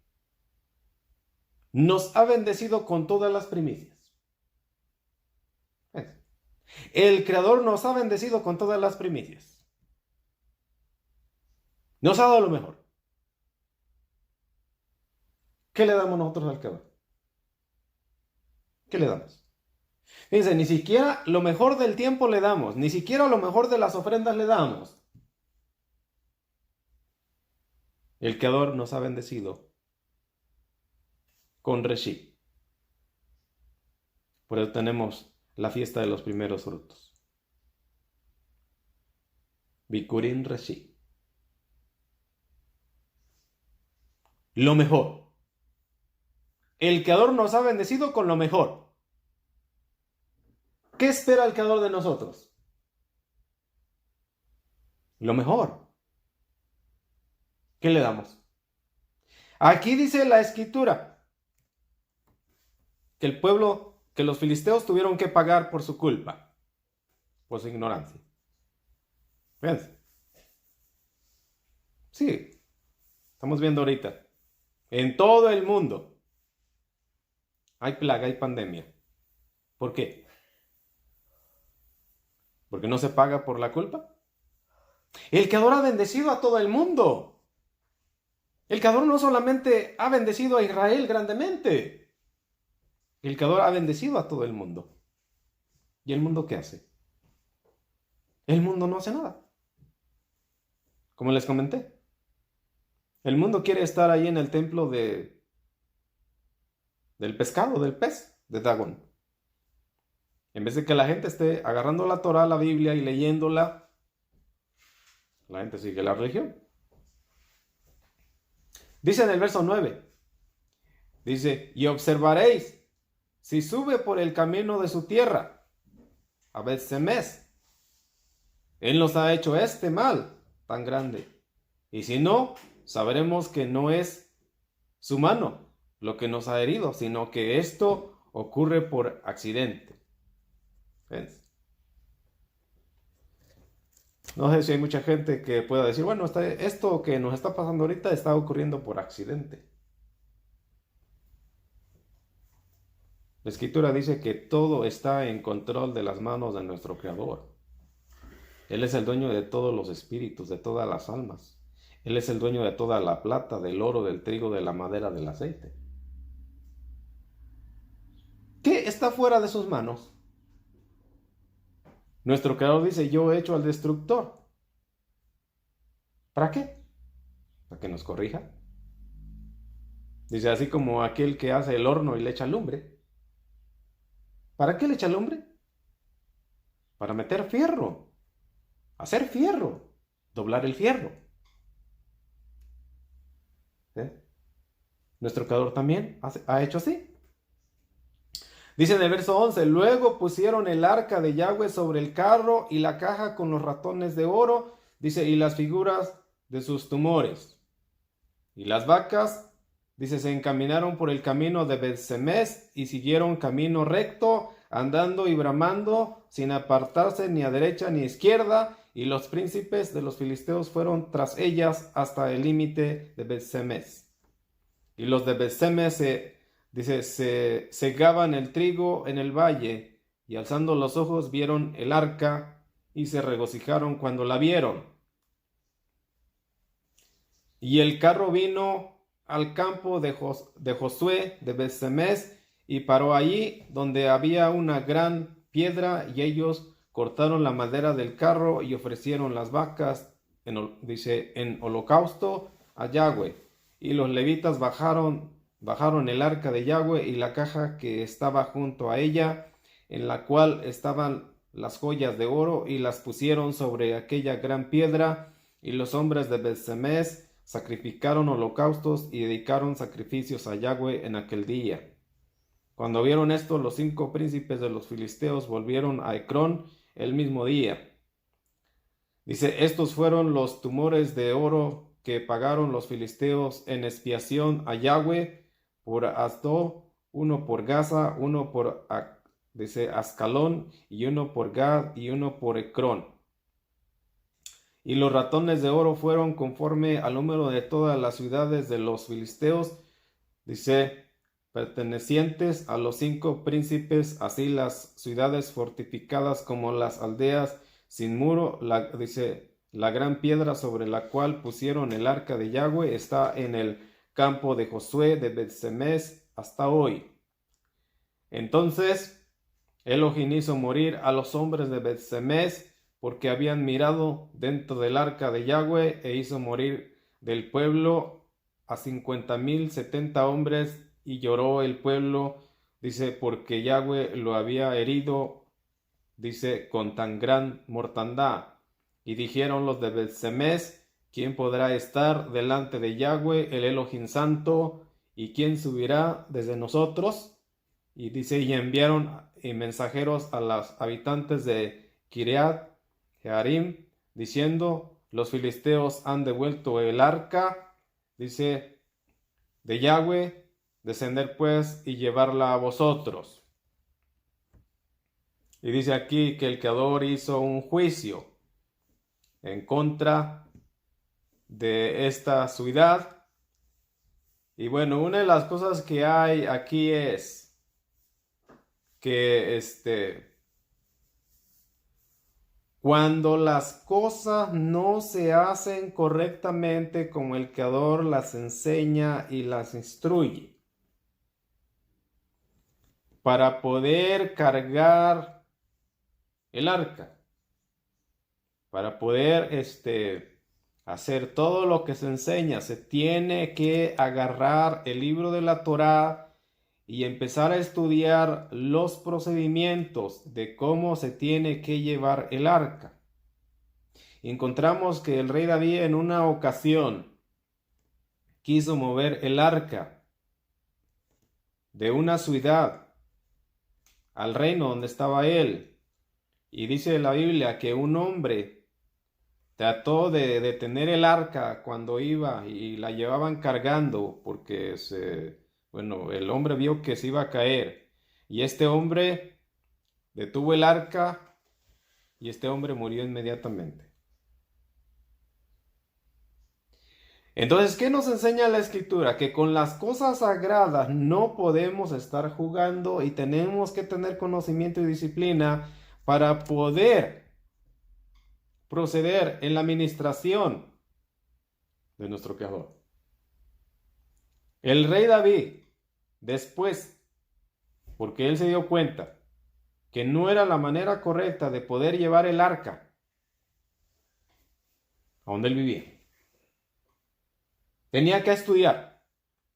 Nos ha bendecido con todas las primicias. El Creador nos ha bendecido con todas las primicias. Nos ha dado lo mejor. ¿Qué le damos nosotros al Creador? ¿Qué le damos? Fíjense, ni siquiera lo mejor del tiempo le damos, ni siquiera lo mejor de las ofrendas le damos. El Creador nos ha bendecido con Reshi. Por eso tenemos la fiesta de los primeros frutos. Bikurim Reshi. Lo mejor. El Creador nos ha bendecido con lo mejor. ¿Qué espera el Creador de nosotros? Lo mejor. ¿Qué le damos? Aquí dice la Escritura que el pueblo, que los filisteos tuvieron que pagar por su culpa, por su ignorancia. Fíjense. Sí, estamos viendo ahorita. En todo el mundo hay plaga, hay pandemia. ¿Por qué? ¿Porque no se paga por la culpa? El Creador ha bendecido a todo el mundo. El Creador no solamente ha bendecido a Israel grandemente. El Creador ha bendecido a todo el mundo. ¿Y el mundo qué hace? El mundo no hace nada. Como les comenté. El mundo quiere estar ahí en el templo del pescado, del pez, de Dagón. En vez de que la gente esté agarrando la Torá, la Biblia y leyéndola, la gente sigue la religión. Dice en el verso 9, dice, y observaréis, si sube por el camino de su tierra, a Bet-Semes, él nos ha hecho este mal tan grande. Y si no, sabremos que no es su mano lo que nos ha herido, sino que esto ocurre por accidente. ¿Ves? No sé si hay mucha gente que pueda decir, bueno, esto que nos está pasando ahorita está ocurriendo por accidente. La Escritura dice que todo está en control de las manos de nuestro Creador. Él es el dueño de todos los espíritus, de todas las almas. Él es el dueño de toda la plata, del oro, del trigo, de la madera, del aceite. ¿Qué está fuera de sus manos? Nuestro Creador dice, yo he hecho al destructor. ¿Para qué? Para que nos corrija. Dice, así como aquel que hace el horno y le echa lumbre. ¿Para qué le echa lumbre? Para meter fierro. Hacer fierro. Doblar el fierro. ¿Sí? Nuestro Creador también ha hecho así. Dice en el verso 11, luego pusieron el arca de Yahweh sobre el carro y la caja con los ratones de oro, dice, y las figuras de sus tumores. Y las vacas, dice, se encaminaron por el camino de Bet-Semes y siguieron camino recto, andando y bramando, sin apartarse ni a derecha ni a izquierda, y los príncipes de los filisteos fueron tras ellas hasta el límite de Bet-Semes. Y los de Bet-Semes se segaban el trigo en el valle, y alzando los ojos vieron el arca, y se regocijaron cuando la vieron. Y el carro vino al campo de Josué de Bet-Semes, y paró allí donde había una gran piedra, y ellos cortaron la madera del carro y ofrecieron las vacas, en holocausto a Yahweh. Y los levitas bajaron el arca de Yahweh y la caja que estaba junto a ella, en la cual estaban las joyas de oro, y las pusieron sobre aquella gran piedra, y los hombres de Bet-Semes sacrificaron holocaustos y dedicaron sacrificios a Yahweh en aquel día. Cuando vieron esto, los 5 príncipes de los filisteos volvieron a Ecrón el mismo día. Dice, estos fueron los tumores de oro que pagaron los filisteos en expiación a Yahweh por Asdod, uno por Gaza, uno por Ascalón, y uno por Gad, y uno por Ecrón. Y los ratones de oro fueron conforme al número de todas las ciudades de los filisteos, dice, pertenecientes a los 5 príncipes, así las ciudades fortificadas como las aldeas sin muro. Dice, la gran piedra sobre la cual pusieron el arca de Yahweh está en el campo de Josué de Bet-Semes hasta hoy. Entonces Elohim hizo morir a los hombres de Bet-Semes, porque habían mirado dentro del arca de Yahweh, e hizo morir del pueblo a 50,070 hombres, y lloró el pueblo, dice, porque Yahweh lo había herido, dice, con tan gran mortandad. Y dijeron los de Bet-Semes: ¿quién podrá estar delante de Yahweh, el Elohim Santo? ¿Y quién subirá desde nosotros? Y dice, y enviaron mensajeros a los habitantes de Kiriat Jearim, diciendo: los filisteos han devuelto el arca, dice, de Yahweh, descender pues y llevarla a vosotros. Y dice aquí que el Creador hizo un juicio en contra de esta ciudad. Y bueno, una de las cosas que hay aquí es que cuando las cosas no se hacen correctamente como el Creador las enseña y las instruye, para poder cargar el arca, para poder hacer todo lo que se enseña, se tiene que agarrar el libro de la Torá y empezar a estudiar los procedimientos de cómo se tiene que llevar el arca. Encontramos que el rey David en una ocasión quiso mover el arca de una ciudad al reino donde estaba él. Y dice la Biblia que un hombre trató de detener el arca cuando iba y la llevaban cargando, porque el hombre vio que se iba a caer. Y este hombre detuvo el arca y este hombre murió inmediatamente. Entonces, ¿qué nos enseña la Escritura? Que con las cosas sagradas no podemos estar jugando y tenemos que tener conocimiento y disciplina para poder proceder en la administración de nuestro Creador. El rey David, después, porque él se dio cuenta que no era la manera correcta de poder llevar el arca a donde él vivía, tenía que estudiar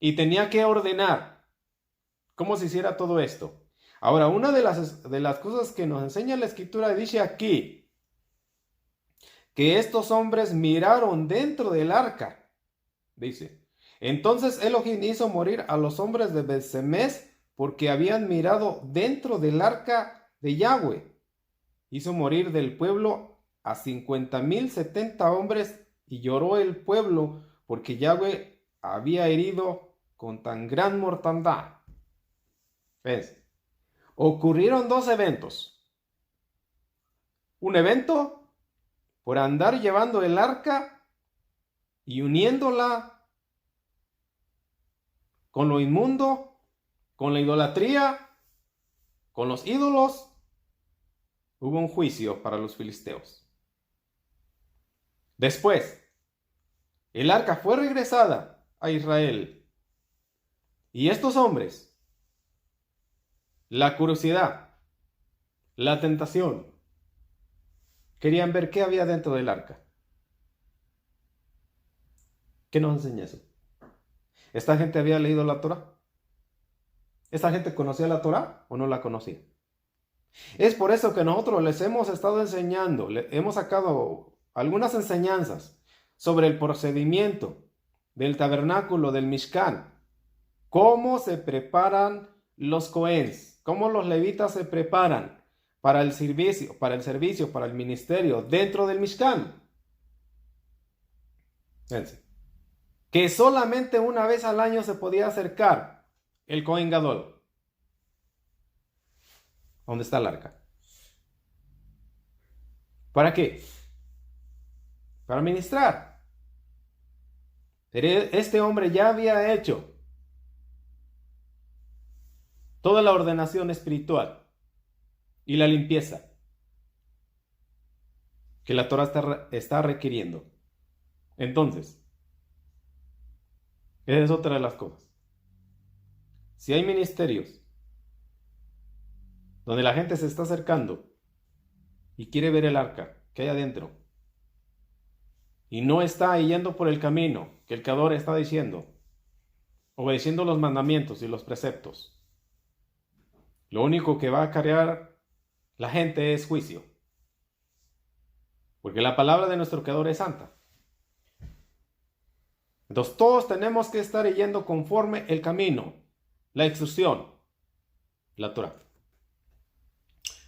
y tenía que ordenar cómo se hiciera todo esto. Ahora, una de las cosas que nos enseña la Escritura dice aquí que estos hombres miraron dentro del arca, dice. Entonces Elohim hizo morir a los hombres de Bet-Semes porque habían mirado dentro del arca de Yahweh. Hizo morir del pueblo a 50,070 hombres, y lloró el pueblo porque Yahweh había herido con tan gran mortandad. ¿Ves? Ocurrieron dos eventos. Un evento por andar llevando el arca y uniéndola con lo inmundo, con la idolatría, con los ídolos. Hubo un juicio para los filisteos. Después, el arca fue regresada a Israel. Y estos hombres, la curiosidad, la tentación, querían ver qué había dentro del arca. ¿Qué nos enseña eso? ¿Esta gente había leído la Torá? ¿Esta gente conocía la Torá o no la conocía? Es por eso que nosotros les hemos estado enseñando, hemos sacado algunas enseñanzas sobre el procedimiento del tabernáculo del Mishkan, cómo se preparan los cohens, cómo los levitas se preparan para el servicio, para el ministerio dentro del Mishkan. Fíjense, que solamente una vez al año se podía acercar el Cohen Gadol. ¿Dónde está el arca? ¿Para qué? Para ministrar. Pero este hombre ya había hecho toda la ordenación espiritual y la limpieza que la Torá está requiriendo. Entonces, esa es otra de las cosas. Si hay ministerios donde la gente se está acercando y quiere ver el arca que hay adentro, y no está yendo por el camino que el Creador está diciendo, obedeciendo los mandamientos y los preceptos, lo único que va a acarrear la gente es juicio. Porque la palabra de nuestro Creador es santa. Entonces todos tenemos que estar yendo conforme el camino, la instrucción, la Torah.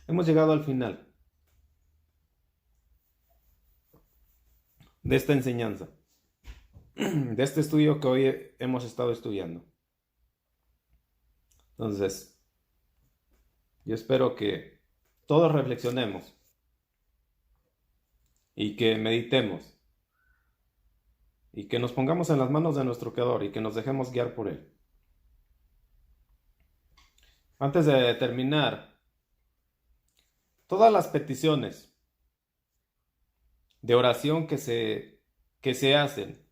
Hemos llegado al final de esta enseñanza, de este estudio que hoy hemos estado estudiando. Entonces, yo espero que todos reflexionemos y que meditemos y que nos pongamos en las manos de nuestro Creador y que nos dejemos guiar por Él. Antes de terminar, todas las peticiones de oración que se hacen,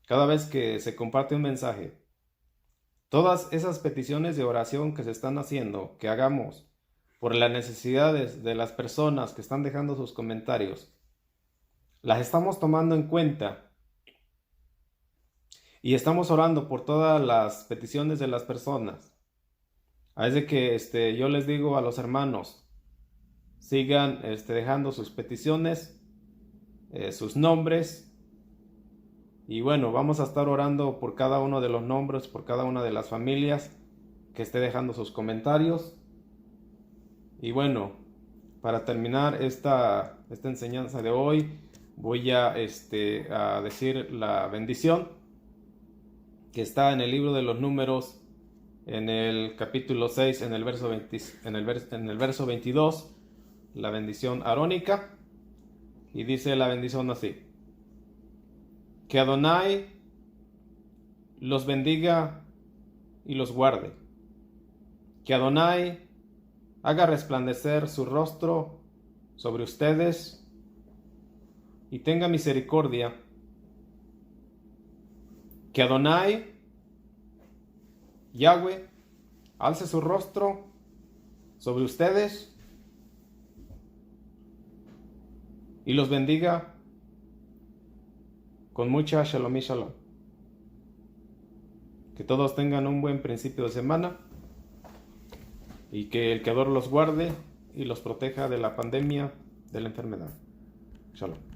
cada vez que se comparte un mensaje, todas esas peticiones de oración que se están haciendo, que hagamos por las necesidades de las personas que están dejando sus comentarios, las estamos tomando en cuenta y estamos orando por todas las peticiones de las personas. Es de que yo les digo a los hermanos, sigan dejando sus peticiones, sus nombres, y bueno, vamos a estar orando por cada uno de los nombres, por cada una de las familias que esté dejando sus comentarios. Y bueno, para terminar esta enseñanza de hoy, voy a decir la bendición que está en el libro de los Números, en el capítulo 6, en el verso 22, la bendición arónica, y dice la bendición así: que Adonai los bendiga y los guarde, que Adonai haga resplandecer su rostro sobre ustedes y tenga misericordia, que Adonai, Yahweh, alce su rostro sobre ustedes y los bendiga con mucha shalom y shalom. Que todos tengan un buen principio de semana y que el Creador los guarde y los proteja de la pandemia, de la enfermedad. Shalom.